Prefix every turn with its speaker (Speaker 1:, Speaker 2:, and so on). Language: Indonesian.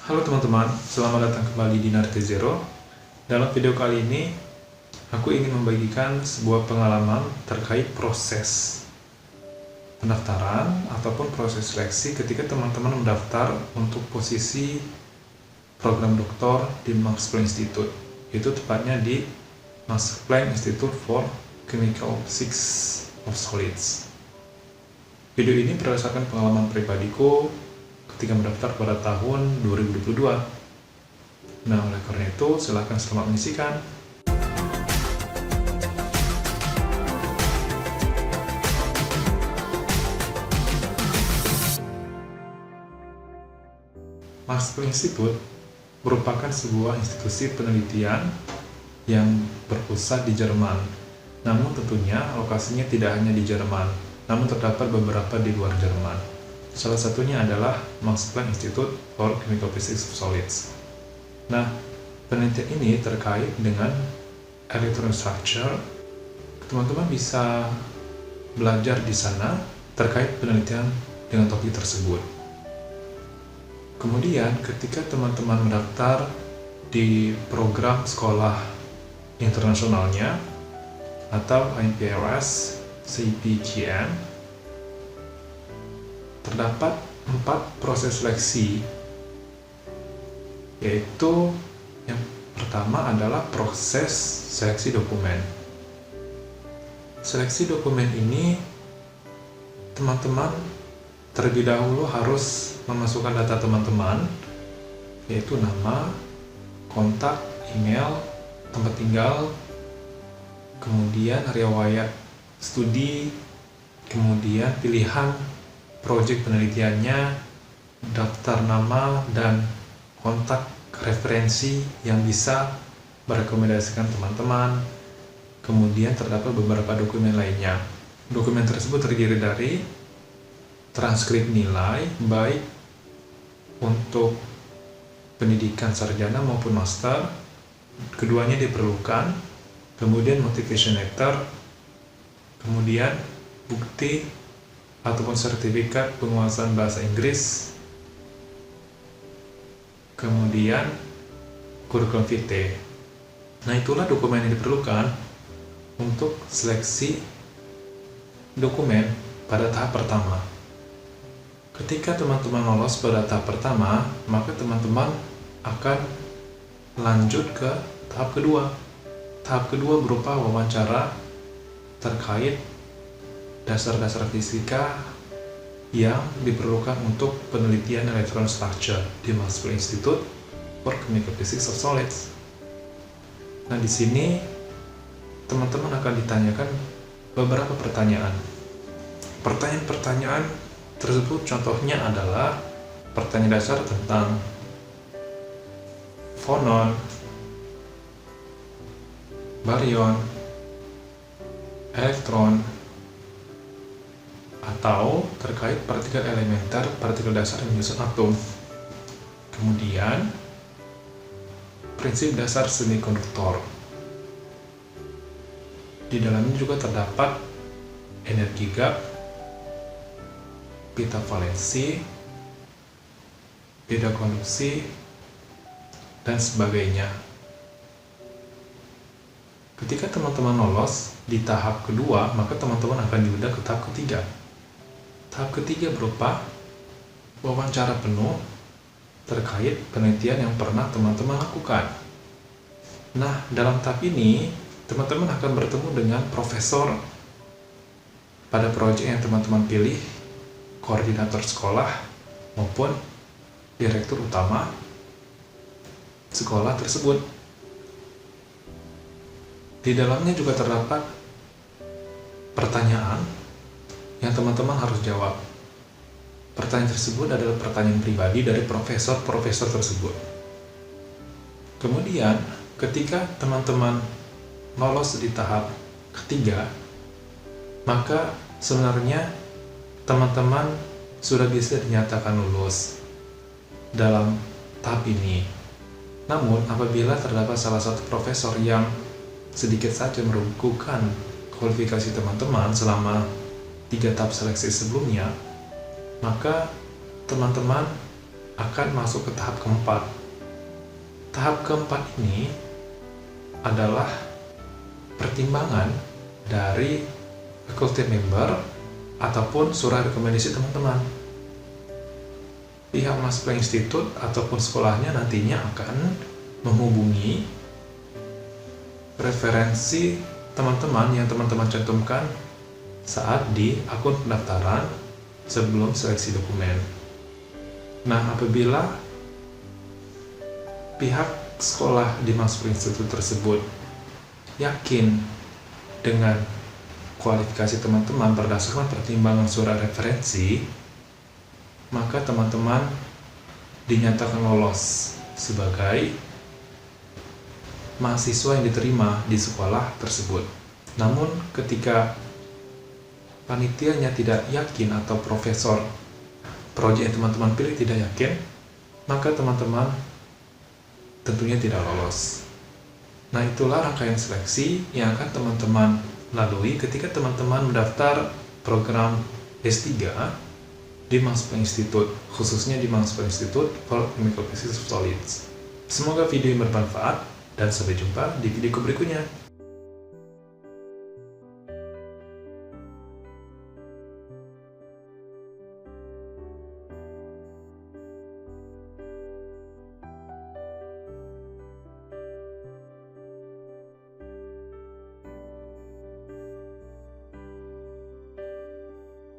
Speaker 1: Halo teman-teman, selamat datang kembali di Narti Zero. Dalam video kali ini, aku ingin membagikan sebuah pengalaman terkait proses pendaftaran ataupun proses seleksi ketika teman-teman mendaftar untuk posisi program doktor di Max Planck Institute, yaitu tepatnya di Max Planck Institute for Chemical Physics of Solids. Video ini berdasarkan pengalaman pribadiku ketika mendaftar pada tahun 2022. Nah, oleh karena itu, silakan selamat menyaksikan. Max Planck Institute merupakan sebuah institusi penelitian yang berpusat di Jerman. Namun tentunya lokasinya tidak hanya di Jerman, namun terdapat beberapa di luar Jerman. Salah satunya adalah Max Planck Institute for Chemical Physics of Solids. Nah, penelitian ini terkait dengan electron structure. Teman-teman bisa belajar di sana terkait penelitian dengan topik tersebut. Kemudian, ketika teman-teman mendaftar di program sekolah internasionalnya atau IPRS CPGM, terdapat 4 proses seleksi, yaitu yang pertama adalah proses seleksi dokumen. Seleksi dokumen ini teman-teman terlebih dahulu harus memasukkan data teman-teman, yaitu nama, kontak, email, tempat tinggal, kemudian riwayat studi, kemudian pilihan proyek penelitiannya, daftar nama, dan kontak referensi yang bisa merekomendasikan teman-teman. Kemudian terdapat beberapa dokumen lainnya. Dokumen tersebut terdiri dari transkrip nilai, baik untuk pendidikan sarjana maupun master, keduanya diperlukan. Kemudian motivation letter, kemudian bukti ataupun sertifikat penguasaan bahasa Inggris, kemudian kurikulum vitae. Nah, itulah dokumen yang diperlukan untuk seleksi dokumen pada tahap pertama. Ketika teman-teman lolos pada tahap pertama, maka teman-teman akan lanjut ke tahap kedua. Tahap kedua berupa wawancara terkait dasar-dasar fisika yang diperlukan untuk penelitian electron structure di Max Planck Institute for Chemical Physics of Solids. Nah, di sini teman-teman akan ditanyakan beberapa pertanyaan. Pertanyaan-pertanyaan tersebut contohnya adalah pertanyaan dasar tentang fonon, baryon, elektron, atau terkait partikel elementer, partikel dasar yang menyusun atom. Kemudian, prinsip dasar semikonduktor. Di dalamnya juga terdapat energi gap, pita valensi, beda konduksi, dan sebagainya. Ketika teman-teman lolos di tahap kedua, maka teman-teman akan diundang ke tahap ketiga. Tahap ketiga berupa wawancara penuh terkait penelitian yang pernah teman-teman lakukan. Nah, dalam tahap ini, teman-teman akan bertemu dengan profesor pada proyek yang teman-teman pilih, koordinator sekolah, maupun direktur utama sekolah tersebut. Di dalamnya juga terdapat pertanyaan yang teman-teman harus jawab. Pertanyaan tersebut adalah pertanyaan pribadi dari profesor-profesor tersebut. Kemudian, ketika teman-teman lolos di tahap ketiga, maka sebenarnya teman-teman sudah bisa dinyatakan lulus dalam tahap ini. Namun, apabila terdapat salah satu profesor yang sedikit saja meragukan kualifikasi teman-teman selama 3 tahap seleksi sebelumnya, maka teman-teman akan masuk ke tahap keempat. Tahap keempat ini adalah pertimbangan dari faculty member ataupun surat rekomendasi teman-teman. Pihak Mahasiswa Institut ataupun sekolahnya nantinya akan menghubungi referensi teman-teman yang teman-teman cantumkan saat di akun pendaftaran sebelum seleksi dokumen. Nah, apabila pihak sekolah di Mahasiswa Institut tersebut yakin dengan kualifikasi teman-teman berdasarkan pertimbangan surat referensi, maka teman-teman dinyatakan lolos sebagai mahasiswa yang diterima di sekolah tersebut. Namun ketika panitianya tidak yakin atau profesor proyek yang teman-teman pilih tidak yakin, maka teman-teman tentunya tidak lolos. Nah, itulah rangkaian seleksi yang akan teman-teman lalui ketika teman-teman mendaftar program S3 di Mahasiswa Institut, khususnya di Mahasiswa Institut for Chemical Physics of Solids. Semoga video ini bermanfaat dan sampai jumpa di video berikutnya.